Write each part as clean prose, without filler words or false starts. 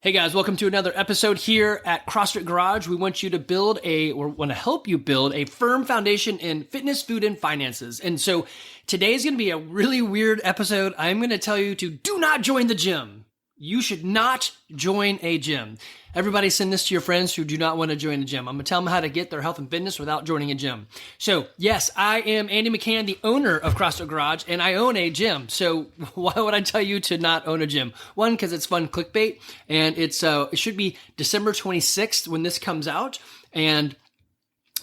Hey guys, welcome to another episode here at CrossFit Garage. We want to help you build a firm foundation in fitness, food, and finances. And so today's going to be a really weird episode. I'm going to tell you to do not join the gym. You should not join a gym. Everybody send this to your friends who do not want to join a gym. I'm going to tell them how to get their health and fitness without joining a gym. So yes, I am Andy McCann, the owner of CrossFit Garage, and I own a gym. So why would I tell you to not own a gym? One, because it's fun clickbait, and it should be December 26th when this comes out. And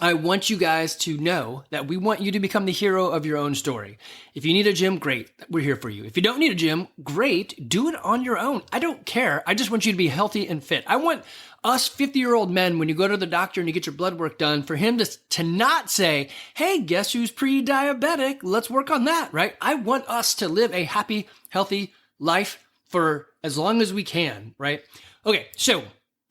I want you guys to know that we want you to become the hero of your own story. If you need a gym, great. We're here for you. If you don't need a gym, great. Do it on your own. I don't care. I just want you to be healthy and fit. I want us 50-year-old men, when you go to the doctor and you get your blood work done, for him to not say, hey, guess who's pre-diabetic? Let's work on that, right? I want us to live a happy, healthy life for as long as we can, right? Okay, so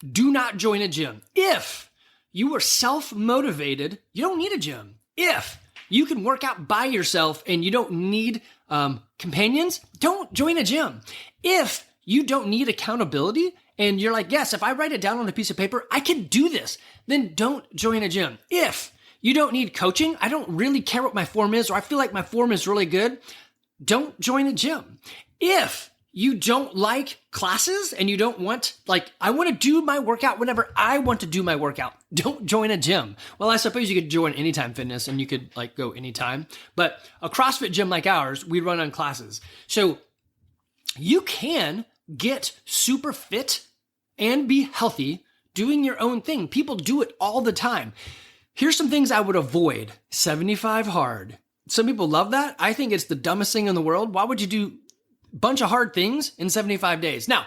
do not join a gym. If you are self-motivated, you don't need a gym. If you can work out by yourself and you don't need companions, don't join a gym. If you don't need accountability and you're like, yes, if I write it down on a piece of paper, I can do this, then don't join a gym. If you don't need coaching, I don't really care what my form is, or I feel like my form is really good, don't join a gym. If you don't like classes and you don't want, I want to do my workout whenever I want to do my workout, don't join a gym. Well, I suppose you could join Anytime Fitness and you could go anytime, but a CrossFit gym like ours, we run on classes. So you can get super fit and be healthy doing your own thing. People do it all the time. Here's some things I would avoid. 75 hard. Some people love that. I think it's the dumbest thing in the world. Why would you do bunch of hard things in 75 days. Now,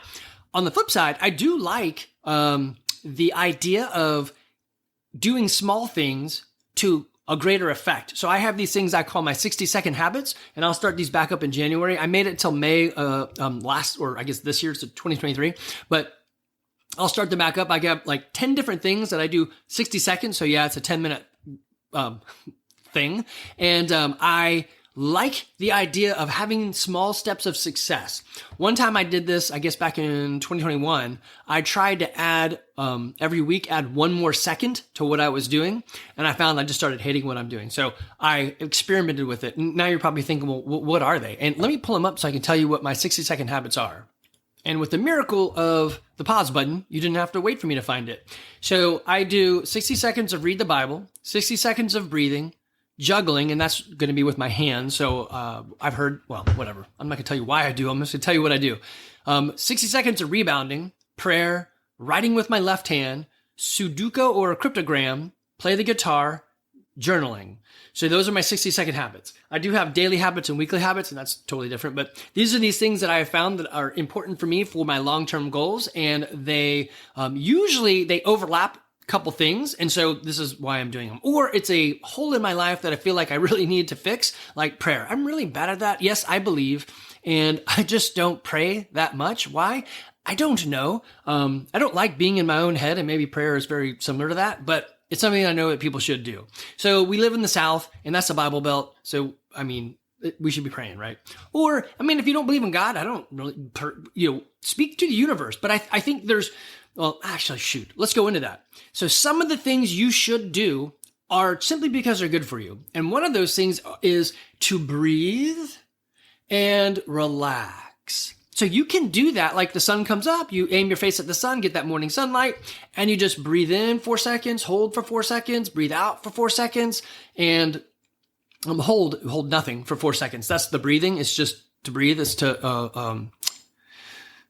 on the flip side, I do like the idea of doing small things to a greater effect. So I have these things I call my 60-second habits, and I'll start these back up in January. I made it till May this year, so 2023, but I'll start them back up. I got 10 different things that I do 60 seconds. So yeah, it's a 10-minute thing. And I like the idea of having small steps of success. One time I did this, I guess back in 2021, I tried to add, every week, add one more second to what I was doing. And I found I just started hating what I'm doing. So I experimented with it. And now you're probably thinking, well, what are they? And let me pull them up so I can tell you what my 60-second habits are. And with the miracle of the pause button, you didn't have to wait for me to find it. So I do 60 seconds of read the Bible, 60 seconds of breathing, juggling, and that's going to be with my hands. So I've heard, whatever. I'm not going to tell you why I do. I'm just going to tell you what I do. 60 seconds of rebounding, prayer, writing with my left hand, Sudoku or a cryptogram, play the guitar, journaling. So those are my 60-second habits. I do have daily habits and weekly habits, and that's totally different. But these are these things that I have found that are important for me for my long-term goals, and they usually they overlap couple things. And so this is why I'm doing them. Or it's a hole in my life that I feel like I really need to fix, like prayer. I'm really bad at that. Yes, I believe. And I just don't pray that much. Why? I don't know. I don't like being in my own head, and maybe prayer is very similar to that, but it's something I know that people should do. So we live in the South, and that's the Bible Belt. So, we should be praying, right? Or, if you don't believe in God, I don't really, speak to the universe. But I think there's, let's go into that. So some of the things you should do are simply because they're good for you. And one of those things is to breathe and relax. So you can do that like the sun comes up, you aim your face at the sun, get that morning sunlight, and you just breathe in 4 seconds, hold for 4 seconds, breathe out for 4 seconds, and hold nothing for 4 seconds. That's the breathing. It's just to breathe. It's to,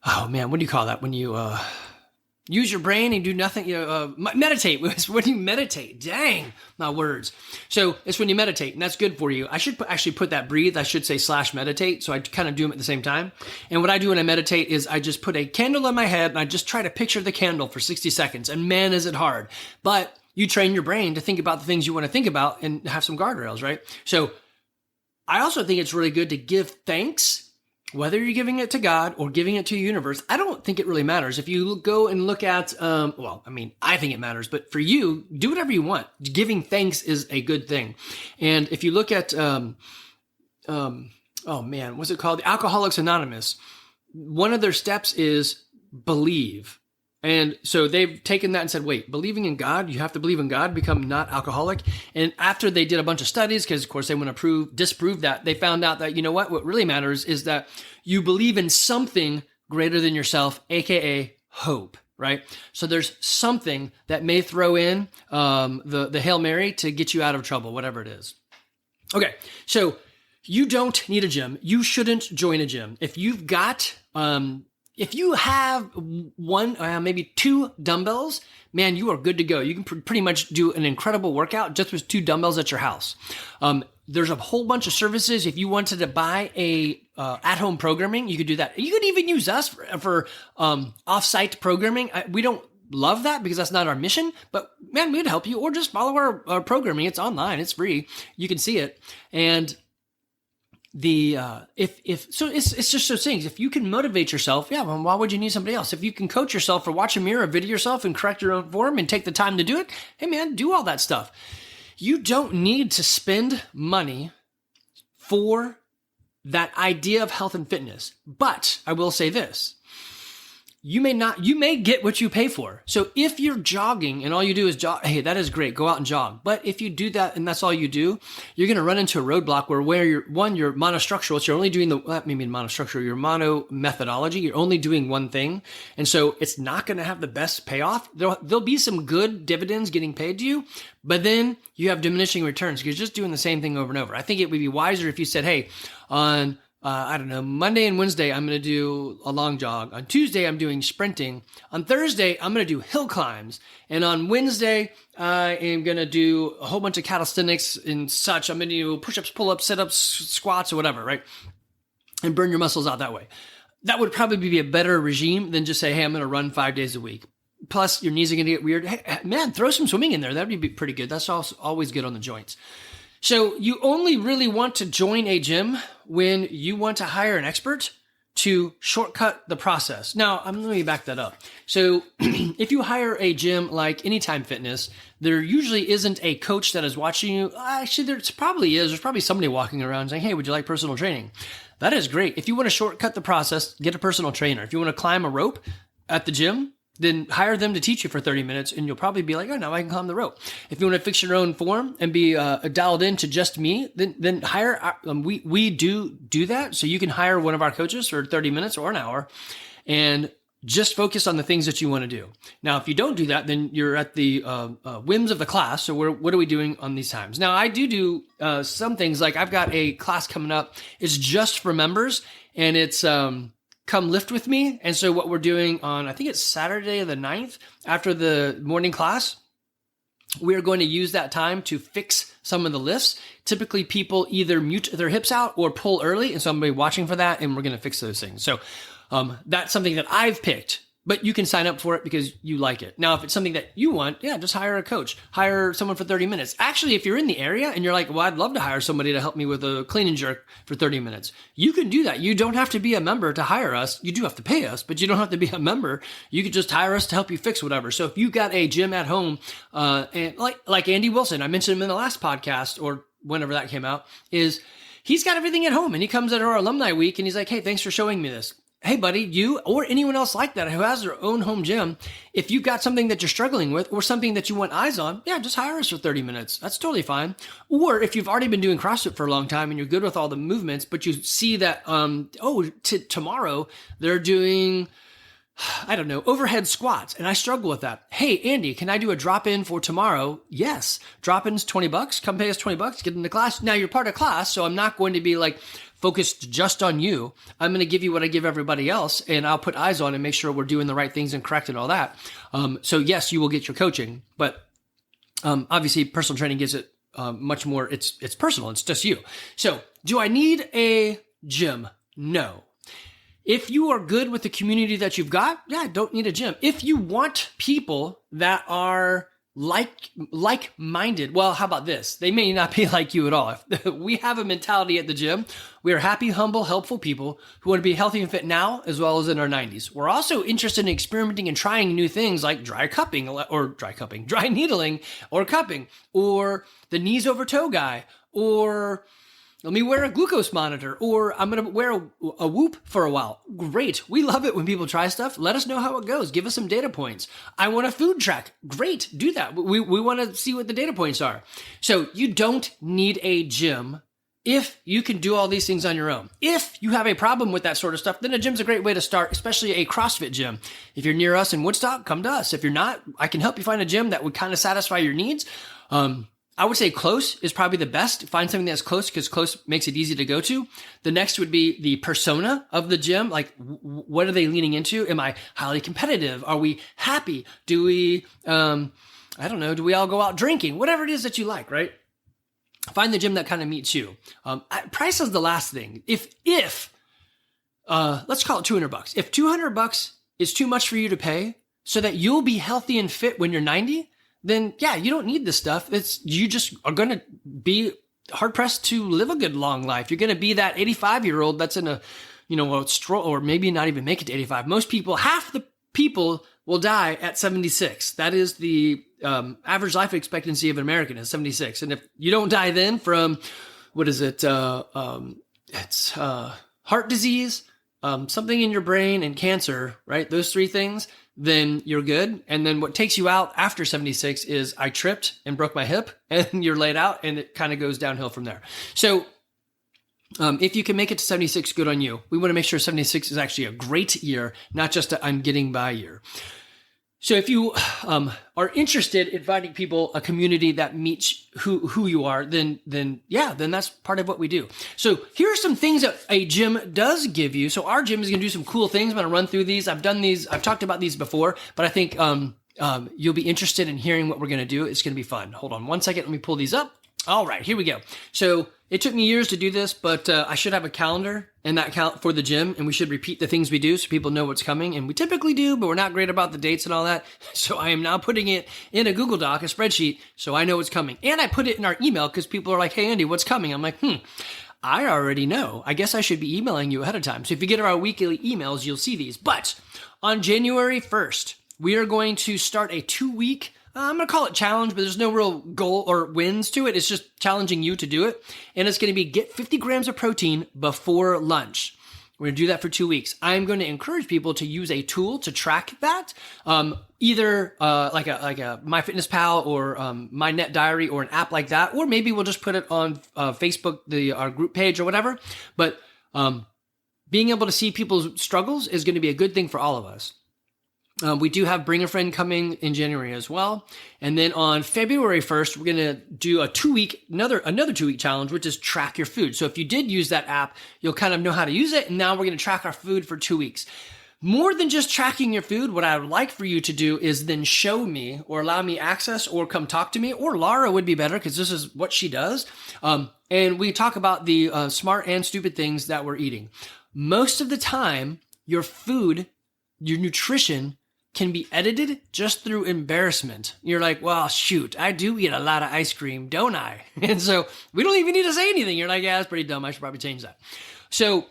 what do you call that? When you, use your brain and do nothing, meditate. When you meditate, dang, my words. So it's when you meditate, and that's good for you. I should actually put that breathe. I should say /meditate. So I kind of do them at the same time. And what I do when I meditate is I just put a candle on my head and I just try to picture the candle for 60 seconds. And man, is it hard. But you train your brain to think about the things you want to think about and have some guardrails, right? So I also think it's really good to give thanks, whether you're giving it to God or giving it to the universe. I don't think it really matters. If you go and look at, I think it matters, but for you, do whatever you want. Giving thanks is a good thing. And if you look at, what's it called? The Alcoholics Anonymous. One of their steps is believe. And so they've taken that and said, wait, believing in God, you have to believe in God, become not alcoholic. And after they did a bunch of studies, because of course they want to disprove that, they found out that, you know what really matters is that you believe in something greater than yourself, AKA hope, right? So there's something that may throw in the Hail Mary to get you out of trouble, whatever it is. Okay, so you don't need a gym. You shouldn't join a gym. If you've got, if you have one, maybe two dumbbells, man, you are good to go. You can pretty much do an incredible workout just with two dumbbells at your house. There's a whole bunch of services. If you wanted to buy a at-home programming, you could do that. You could even use us for off-site programming. We don't love that because that's not our mission, but man, we'd help you, or just follow our programming. It's online. It's free. You can see it. And it's just those things. If you can motivate yourself, well, why would you need somebody else? If you can coach yourself or watch a mirror, video yourself and correct your own form and take the time to do it, hey man, do all that stuff. You don't need to spend money for that idea of health and fitness. But I will say this. You may get what you pay for. So if you're jogging and all you do is jog, hey, that is great. Go out and jog. But if you do that and that's all you do, you're going to run into a roadblock where you're monostructural. So you're only doing your mono methodology. You're only doing one thing. And so it's not going to have the best payoff. There'll be some good dividends getting paid to you, but then you have diminishing returns because you're just doing the same thing over and over. I think it would be wiser if you said, hey, on Monday and Wednesday, I'm going to do a long jog. On Tuesday, I'm doing sprinting. On Thursday, I'm going to do hill climbs. And on Wednesday, I am going to do a whole bunch of calisthenics and such. I'm going to do push-ups, pull-ups, sit-ups, squats, or whatever, right? And burn your muscles out that way. That would probably be a better regime than just say, hey, I'm going to run 5 days a week. Plus, your knees are going to get weird. Hey, man, throw some swimming in there. That would be pretty good. That's also always good on the joints. So you only really want to join a gym when you want to hire an expert to shortcut the process. Now, let me back that up. So if you hire a gym like Anytime Fitness, there usually isn't a coach that is watching you. Actually, there probably is. There's probably somebody walking around saying, hey, would you like personal training? That is great. If you want to shortcut the process, get a personal trainer. If you want to climb a rope at the gym, then hire them to teach you for 30 minutes and you'll probably be like, oh, now I can climb the rope. If you want to fix your own form and be dialed in to just me, then hire, we do that. So you can hire one of our coaches for 30 minutes or an hour and just focus on the things that you want to do. Now, if you don't do that, then you're at the whims of the class. So what are we doing on these times? Now, I do some things like I've got a class coming up. It's just for members and it's, come lift with me. And so what we're doing on, I think it's Saturday the 9th, after the morning class, we are going to use that time to fix some of the lifts. Typically people either mute their hips out or pull early. And so I'm going to be watching for that and we're going to fix those things. So that's something that I've picked, but you can sign up for it because you like it. Now, if it's something that you want, just hire a coach, hire someone for 30 minutes. Actually, if you're in the area and you're like, well, I'd love to hire somebody to help me with a clean and jerk for 30 minutes. You can do that. You don't have to be a member to hire us. You do have to pay us, but you don't have to be a member. You could just hire us to help you fix whatever. So if you got a gym at home, and like Andy Wilson, I mentioned him in the last podcast or whenever that came out, he's got everything at home and he comes at our alumni week and he's like, hey, thanks for showing me this. Hey, buddy, you or anyone else like that who has their own home gym, if you've got something that you're struggling with or something that you want eyes on, just hire us for 30 minutes. That's totally fine. Or if you've already been doing CrossFit for a long time and you're good with all the movements, but you see that, tomorrow they're doing, overhead squats, and I struggle with that. Hey, Andy, can I do a drop-in for tomorrow? Yes. Drop-in's $20. Come pay us $20, get into class. Now you're part of class, so I'm not going to be like focused just on you. I'm going to give you what I give everybody else, and I'll put eyes on and make sure we're doing the right things and correct and all that. So yes, you will get your coaching, but obviously personal training gives it much more. It's personal. It's just you. So do I need a gym? No. If you are good with the community that you've got, don't need a gym. If you want people that are like-minded, well, how about this? They may not be like you at all. We have a mentality at the gym. We are happy, humble, helpful people who want to be healthy and fit now as well as in our 90s. We're also interested in experimenting and trying new things like dry needling or cupping, or the knees over toe guy, or Let me wear a glucose monitor, or I'm going to wear a Whoop for a while. Great. We love it when people try stuff. Let us know how it goes. Give us some data points. I want a food track. Great. Do that. We want to see what the data points are. So you don't need a gym if you can do all these things on your own. If you have a problem with that sort of stuff, then a gym's a great way to start, especially a CrossFit gym. If you're near us in Woodstock, come to us. If you're not, I can help you find a gym that would kind of satisfy your needs. I would say close is probably the best. Find something that's close, because close makes it easy to go to. The next would be the persona of the gym. Like, what are they leaning into? Am I highly competitive? Are we happy? Do we, I don't know, do we all go out drinking? Whatever it is that you like, right? Find the gym that kind of meets you. Price is the last thing. If let's call it $200. If $200 is too much for you to pay so that you'll be healthy and fit when you're 90, then yeah, you don't need this stuff. You just are going to be hard pressed to live a good long life. You're going to be that 85-year-old that's in a stroll, or maybe not even make it to 85. Most people, half the people will die at 76. That is the average life expectancy of an American is 76. And if you don't die then from, it's heart disease, something in your brain, and cancer, right? Those three things, then you're good. And then what takes you out after 76 is I tripped and broke my hip, and you're laid out, and it kind of goes downhill from there. So if you can make it to 76, good on you. We want to make sure 76 is actually a great year, not just a I'm getting by year. So if you are interested in finding people a community that meets who you are, then that's part of what we do. So here are some things that a gym does give you. So our gym is going to do some cool things. I'm going to run through these. I've done these. I've talked about these before, but I think you'll be interested in hearing what we're going to do. It's going to be fun. Hold on one second. Let me pull these up. All right, here we go. So it took me years to do this, but I should have a calendar and that count for the gym, and we should repeat the things we do so people know what's coming. And we typically do, but we're not great about the dates and all that. So I am now putting it in a Google Doc, a spreadsheet, so I know what's coming. And I put it in our email because people are like, hey, Andy, what's coming? I'm like, I already know. I guess I should be emailing you ahead of time. So if you get our weekly emails, you'll see these. But on January 1st, we are going to start a 2-week I'm going to call it challenge, but there's no real goal or wins to it. It's just challenging you to do it. And it's going to be get 50 grams of protein before lunch. We're going to do that for 2 weeks. I'm going to encourage people to use a tool to track that, either like a MyFitnessPal or My Net Diary or an app like that, or maybe we'll just put it on Facebook, our group page or whatever. But being able to see people's struggles is going to be a good thing for all of us. We do have Bring a Friend coming in January as well. And then on February 1st, we're going to do a 2-week, another 2-week challenge, which is track your food. So if you did use that app, you'll kind of know how to use it. And now we're going to track our food for 2 weeks. More than just tracking your food, what I would like for you to do is then show me or allow me access or come talk to me, or Laura would be better because this is what she does. And we talk about the smart and stupid things that we're eating. Most of the time, your food, your nutrition can be edited just through embarrassment. You're like, well, shoot, I do eat a lot of ice cream, don't I? And so we don't even need to say anything. You're like, yeah, that's pretty dumb. I should probably change that. So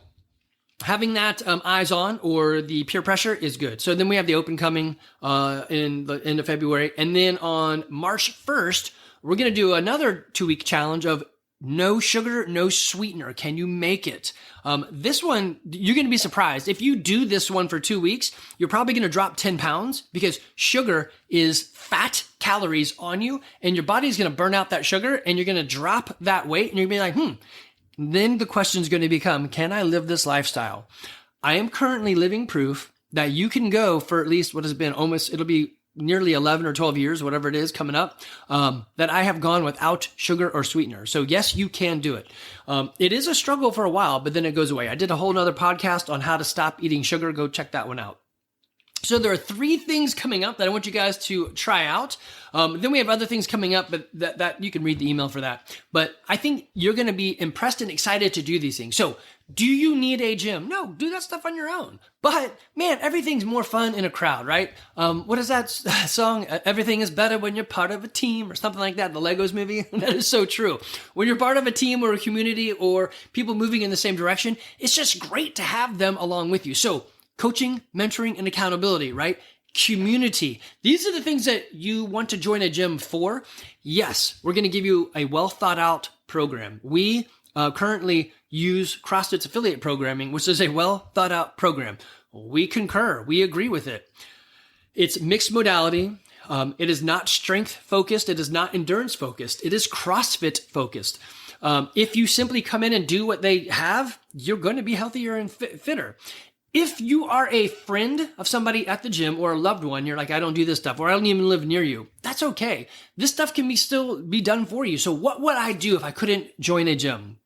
having that eyes on or the peer pressure is good. So then we have the open coming in the end of February. And then on March 1st, we're going to do another 2-week challenge of no sugar, no sweetener. Can you make it? This one, you're going to be surprised. If you do this one for 2 weeks, you're probably going to drop 10 pounds because sugar is fat calories on you, and your body's going to burn out that sugar, and you're going to drop that weight, and you're going to be like, Then the question is going to become, can I live this lifestyle? I am currently living proof that you can go for at least what has been it'll be nearly 11 or 12 years, whatever it is coming up, that I have gone without sugar or sweetener. So yes, you can do it. It is a struggle for a while, but then it goes away. I did a whole nother podcast on how to stop eating sugar. Go check that one out. So there are 3 things coming up that I want you guys to try out. Then we have other things coming up, but that you can read the email for that. But I think you're going to be impressed and excited to do these things. So do you need a gym? No, do that stuff on your own. But man, everything's more fun in a crowd, right? What is that song? Everything is better when you're part of a team or something like that. The Legos movie. That is so true. When you're part of a team or a community or people moving in the same direction, it's just great to have them along with you. So coaching, mentoring, and accountability, right? Community. These are the things that you want to join a gym for. Yes, we're going to give you a well thought out program. We currently use CrossFit's affiliate programming, which is a well thought out program. We concur. We agree with it. It's mixed modality. It is not strength focused. It is not endurance focused. It is CrossFit focused. If you simply come in and do what they have, you're going to be healthier and fitter. If you are a friend of somebody at the gym or a loved one, you're like, I don't do this stuff, or I don't even live near you. That's okay. This stuff can still be done for you. So what would I do if I couldn't join a gym?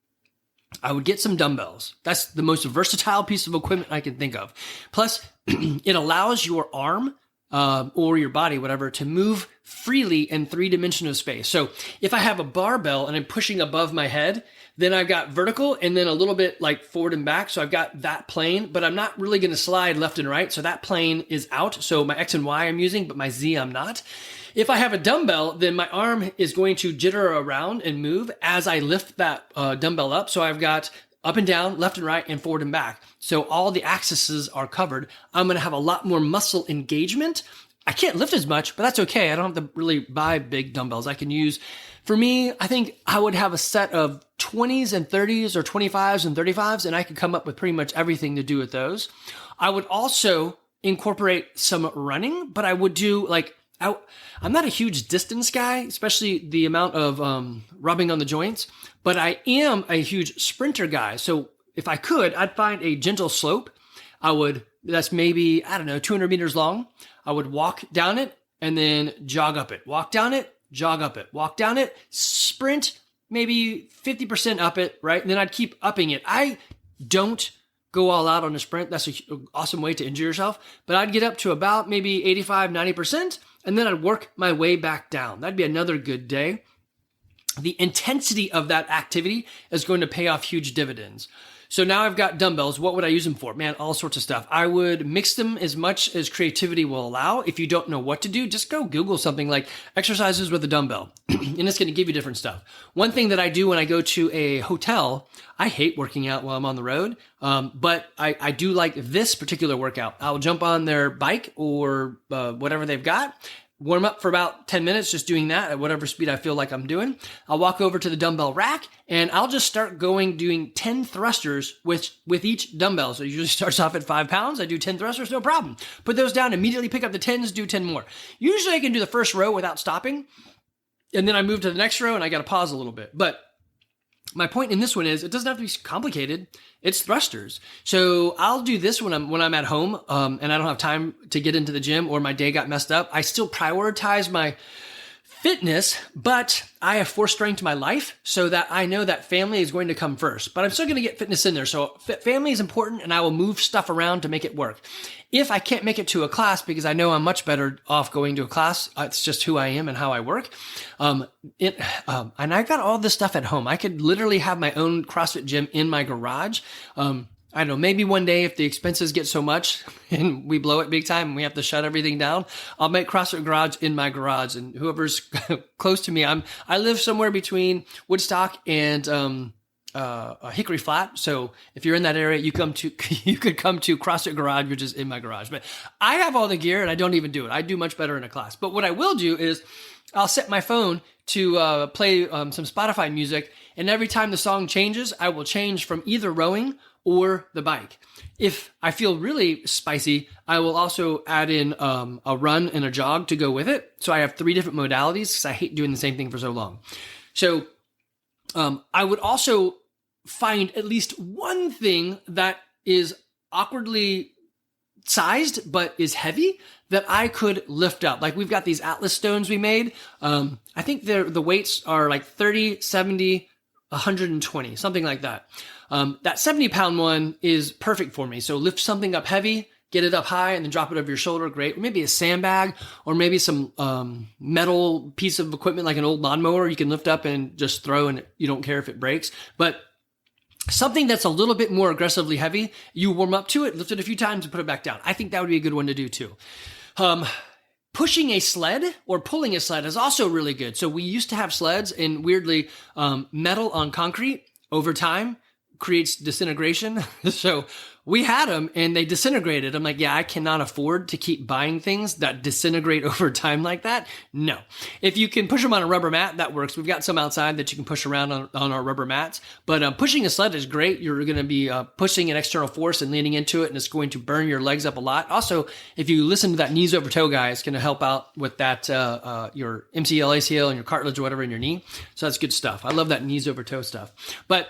I would get some dumbbells. That's the most versatile piece of equipment I can think of. Plus, it allows your arm or your body, whatever, to move freely in three-dimensional space. So if I have a barbell and I'm pushing above my head, then I've got vertical and then a little bit like forward and back. So I've got that plane, but I'm not really going to slide left and right. So that plane is out. So my X and Y I'm using, but my Z I'm not. If I have a dumbbell, then my arm is going to jitter around and move as I lift that dumbbell up. So I've got up and down, left and right, and forward and back. So all the axes are covered. I'm going to have a lot more muscle engagement. I can't lift as much, but that's okay. I don't have to really buy big dumbbells. I can use, for me, I think I would have a set of 20s and 30s or 25s and 35s, and I could come up with pretty much everything to do with those. I would also incorporate some running, but I would do I'm not a huge distance guy, especially the amount of rubbing on the joints, but I am a huge sprinter guy. So if I could, I'd find a gentle slope. That's maybe, 200 meters long. I would walk down it and then jog up it. Walk down it, jog up it. Walk down it, sprint maybe 50% up it, right? And then I'd keep upping it. I don't go all out on a sprint. That's an awesome way to injure yourself. But I'd get up to about maybe 85, 90%, and then I'd work my way back down. That'd be another good day. The intensity of that activity is going to pay off huge dividends. So now I've got dumbbells. What would I use them for? Man, all sorts of stuff. I would mix them as much as creativity will allow. If you don't know what to do, just go Google something like exercises with a dumbbell, and it's going to give you different stuff. One thing that I do when I go to a hotel, I hate working out while I'm on the road, but I do like this particular workout. I'll jump on their bike or whatever they've got, warm up for about 10 minutes, just doing that at whatever speed I feel like I'm doing. I'll walk over to the dumbbell rack and I'll just start doing 10 thrusters with each dumbbell. So it usually starts off at 5 pounds. I do 10 thrusters, no problem. Put those down, immediately pick up the 10s, do 10 more. Usually I can do the first row without stopping. And then I move to the next row and I got to pause a little bit. But my point in this one is it doesn't have to be complicated. It's thrusters. So I'll do this when I'm at home and I don't have time to get into the gym or my day got messed up. I still prioritize my fitness, but I have forced strength to my life so that I know that family is going to come first. But I'm still going to get fitness in there. So family is important and I will move stuff around to make it work. If I can't make it to a class because I know I'm much better off going to a class, it's just who I am and how I work. And I've got all this stuff at home. I could literally have my own CrossFit gym in my garage. I don't know, maybe one day if the expenses get so much and we blow it big time and we have to shut everything down, I'll make CrossFit Garage in my garage. And whoever's close to me, I live somewhere between Woodstock and Hickory Flat. So if you're in that area, you could come to CrossFit Garage, which is in my garage. But I have all the gear and I don't even do it. I do much better in a class. But what I will do is I'll set my phone to play some Spotify music. And every time the song changes, I will change from either rowing or the bike. If I feel really spicy, I will also add in a run and a jog to go with it. So I have 3 different modalities because I hate doing the same thing for so long. So I would also find at least one thing that is awkwardly sized but is heavy that I could lift up. Like we've got these Atlas stones we made. I think the weights are like 30, 70, 120, something like that. That 70-pound one is perfect for me. So lift something up heavy, get it up high, and then drop it over your shoulder. Great. Or maybe a sandbag or maybe some metal piece of equipment like an old lawnmower you can lift up and just throw, and you don't care if it breaks. But something that's a little bit more aggressively heavy, you warm up to it, lift it a few times, and put it back down. I think that would be a good one to do too. Pushing a sled or pulling a sled is also really good. So we used to have sleds, and weirdly, metal on concrete over time creates disintegration. So we had them and they disintegrated. I'm like, yeah, I cannot afford to keep buying things that disintegrate over time like that. No. If you can push them on a rubber mat, that works. We've got some outside that you can push around on our rubber mats. But pushing a sled is great. You're going to be pushing an external force and leaning into it, and it's going to burn your legs up a lot. Also, if you listen to that knees over toe guy, it's going to help out with that your MCL, ACL, and your cartilage or whatever in your knee. So that's good stuff. I love that knees over toe stuff. But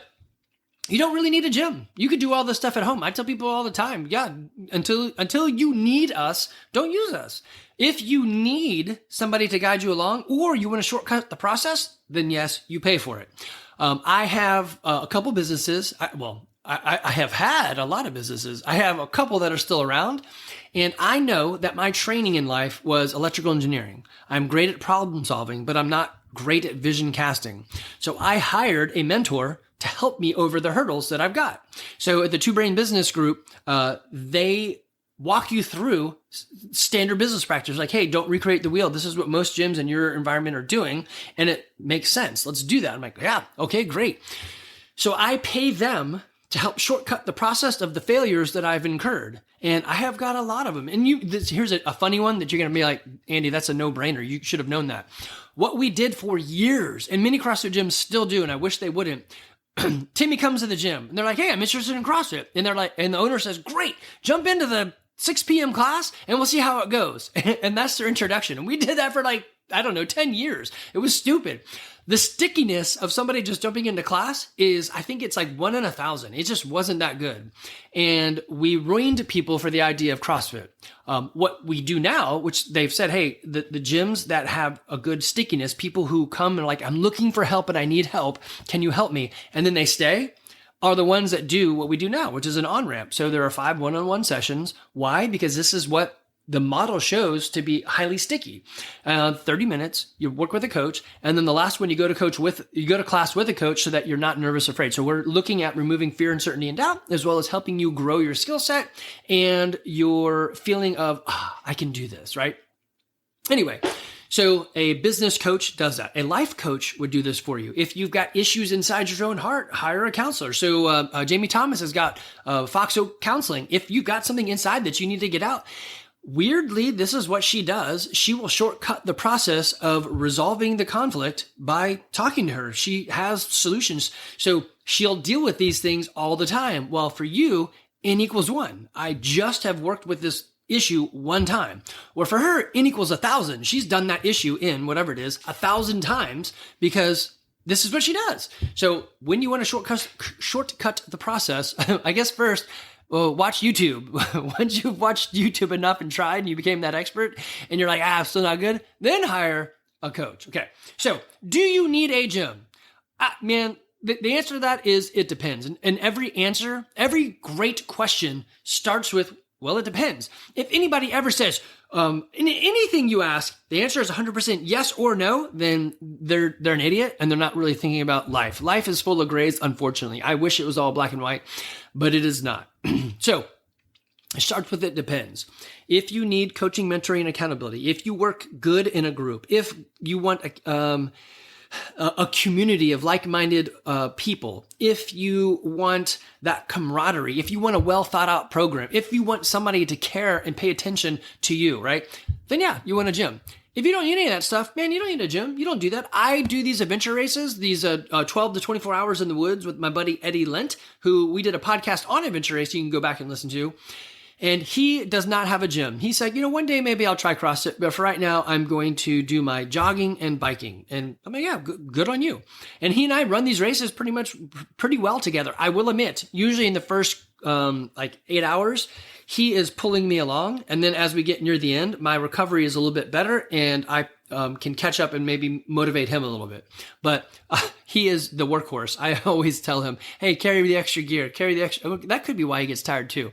you don't really need a gym. You could do all this stuff at home. I tell people all the time, yeah, until you need us, don't use us. If you need somebody to guide you along, or you want to shortcut the process, then yes, you pay for it. I have a couple businesses. I have had a lot of businesses. I have a couple that are still around, and I know that my training in life was electrical engineering. I'm great at problem solving, but I'm not great at vision casting. So I hired a mentor to help me over the hurdles that I've got. So at the Two Brain Business Group, they walk you through standard business practice. Like, hey, don't recreate the wheel. This is what most gyms in your environment are doing, and it makes sense. Let's do that. I'm like, yeah, okay, great. So I pay them to help shortcut the process of the failures that I've incurred. And I have got a lot of them. And here's a funny one that you're going to be like, Andy, that's a no-brainer. You should have known that. What we did for years, and many CrossFit gyms still do, and I wish they wouldn't, Timmy comes to the gym and they're like, hey, I'm interested in CrossFit. And they're like, and the owner says, great, jump into the 6 p.m. class and we'll see how it goes. And that's their introduction. And we did that for 10 years. It was stupid. The stickiness of somebody just jumping into class is, I think it's like 1 in 1,000. It just wasn't that good. And we ruined people for the idea of CrossFit. What we do now, which they've said, hey, the gyms that have a good stickiness, people who come and are like, I'm looking for help and I need help. Can you help me? And then they stay, are the ones that do what we do now, which is an on-ramp. So there are 5 one-on-one sessions. Why? Because this is what the model shows to be highly sticky. 30 minutes, you work with a coach, and then the last one you go to class with a coach so that you're not nervous or afraid. So we're looking at removing fear, uncertainty, and doubt, as well as helping you grow your skill set and your feeling of, I can do this, right? Anyway, so a business coach does that. A life coach would do this for you. If you've got issues inside your own heart, hire a counselor. So Jamie Thomas has got Foxo Counseling. If you've got something inside that you need to get out, weirdly, this is what she does. She will shortcut the process of resolving the conflict by talking to her. She has solutions. So she'll deal with these things all the time. Well, for you, N equals 1. I just have worked with this issue one time. Or for her, N equals 1,000. She's done that issue in whatever it is 1,000 times because this is what she does. So when you want to shortcut the process, I guess first, watch YouTube. Once you've watched YouTube enough and tried and you became that expert and you're like, I'm still not good, then hire a coach. Okay. So do you need a gym? Man, the answer to that is it depends. And every great question starts with, well, it depends. If anybody ever says, in anything you ask, the answer is 100% yes or no, then they're an idiot and they're not really thinking about life. Life is full of grays, unfortunately. I wish it was all black and white, but it is not. So it starts with it depends. If you need coaching, mentoring, and accountability, if you work good in a group, if you want a community of like-minded people, if you want that camaraderie, if you want a well thought out program, if you want somebody to care and pay attention to you, right? Then yeah, you want a gym. If you don't need any of that stuff, man, you don't need a gym. You don't do that. I do these adventure races, these 12 to 24 hours in the woods with my buddy Eddie Lent, who we did a podcast on adventure racing you can go back and listen to. And he does not have a gym. He said, one day maybe I'll try CrossFit, but for right now, I'm going to do my jogging and biking. And I'm like, yeah, good on you. And he and I run these races pretty well together. I will admit, usually in the first 8 hours, he is pulling me along. And then as we get near the end, my recovery is a little bit better and I can catch up and maybe motivate him a little bit. But he is the workhorse. I always tell him, hey, carry the extra gear, that could be why he gets tired too.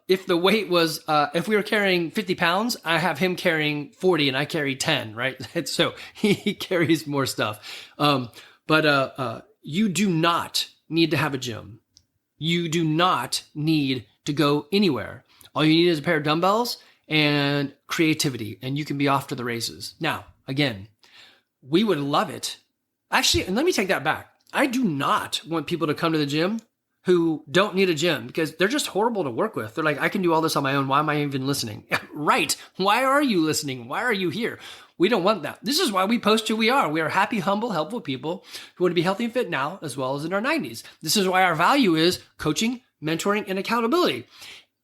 If the weight was, if we were carrying 50 pounds, I have him carrying 40 and I carry 10, right? So he carries more stuff. But you do not need to have a gym. You do not need to go anywhere. All you need is a pair of dumbbells and creativity, and you can be off to the races. Now, again, we would love it. Actually, and let me take that back. I do not want people to come to the gym who don't need a gym because they're just horrible to work with. They're like, I can do all this on my own. Why am I even listening? Right. Why are you listening? Why are you here? We don't want that. This is why we post who we are. We are happy, humble, helpful people who want to be healthy and fit now as well as in our 90s. This is why our value is coaching, mentoring, and accountability.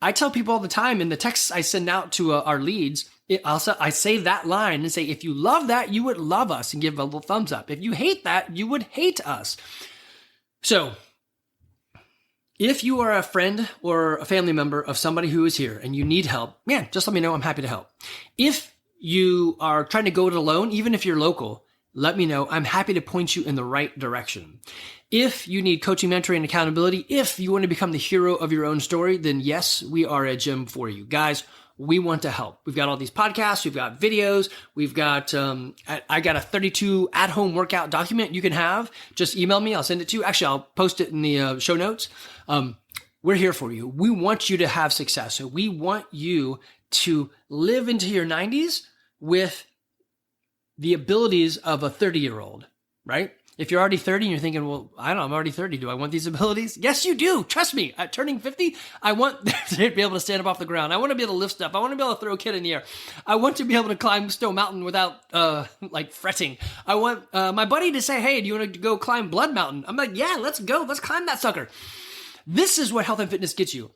I tell people all the time in the texts I send out to our leads, I say that line and say, if you love that, you would love us, and give a little thumbs up. If you hate that, you would hate us. So if you are a friend or a family member of somebody who is here and you need help, man, just let me know. I'm happy to help. If you are trying to go it alone, even if you're local, let me know. I'm happy to point you in the right direction. If you need coaching, mentoring, and accountability, if you want to become the hero of your own story, then yes, we are a gym for you. Guys, we want to help. We've got all these podcasts. We've got videos. We've got, I got a 32 at-home workout document you can have. Just email me. I'll send it to you. Actually, I'll post it in the show notes. We're here for you. We want you to have success. So we want you to live into your 90s with the abilities of a 30-year-old, right? If you're already 30 and you're thinking, well, I don't know, I'm already 30. Do I want these abilities? Yes, you do. Trust me. At turning 50, I want to be able to stand up off the ground. I want to be able to lift stuff. I want to be able to throw a kid in the air. I want to be able to climb Stone Mountain without fretting. I want my buddy to say, hey, do you want to go climb Blood Mountain? I'm like, yeah, let's go. Let's climb that sucker. This is what health and fitness gets you.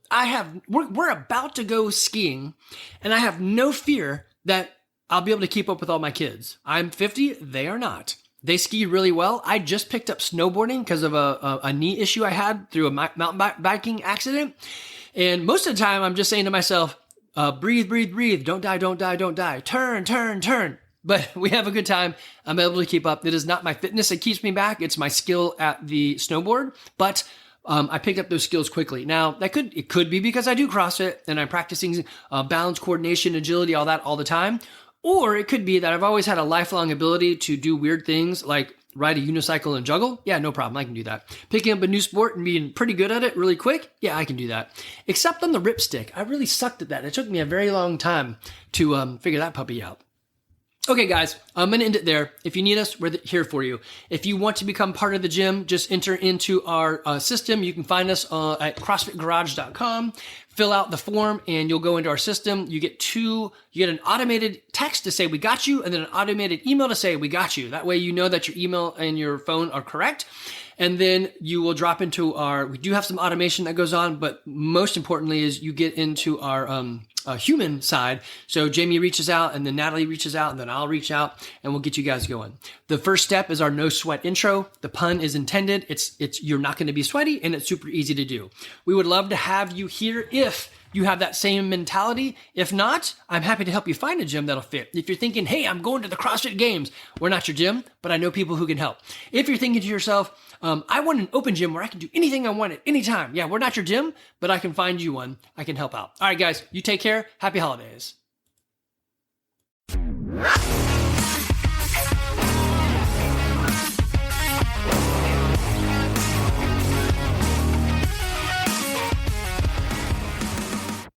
We're about to go skiing, and I have no fear that I'll be able to keep up with all my kids. I'm 50. They are not. They ski really well. I just picked up snowboarding because of a knee issue I had through a mountain biking accident. And most of the time, I'm just saying to myself, breathe, breathe, breathe. Don't die, don't die, don't die. Turn, turn, turn. But we have a good time. I'm able to keep up. It is not my fitness that keeps me back. It's my skill at the snowboard. But I picked up those skills quickly. Now, it could be because I do CrossFit and I'm practicing balance, coordination, agility, all that all the time. Or it could be that I've always had a lifelong ability to do weird things like ride a unicycle and juggle. Yeah, no problem. I can do that. Picking up a new sport and being pretty good at it really quick. Yeah, I can do that. Except on the ripstick. I really sucked at that. It took me a very long time to figure that puppy out. Okay, guys, I'm going to end it there. If you need us, we're here for you. If you want to become part of the gym, just enter into our system. You can find us at CrossFitGarage.com. Fill out the form, and you'll go into our system. You get an automated text to say we got you, and then an automated email to say we got you. That way you know that your email and your phone are correct. And then you will drop into we do have some automation that goes on, but most importantly is you get into our human side. So Jamie reaches out, and then Natalie reaches out, and then I'll reach out, and we'll get you guys going. The first step is our no sweat intro. The pun is intended. It's you're not going to be sweaty, and it's super easy to do. We would love to have you here if you have that same mentality. If not, I'm happy to help you find a gym that'll fit. If you're thinking, hey, I'm going to the CrossFit Games, we're not your gym, but I know people who can help. If you're thinking to yourself, I want an open gym where I can do anything I want at any time. Yeah, we're not your gym, but I can find you one. I can help out. All right, guys, you take care. Happy holidays.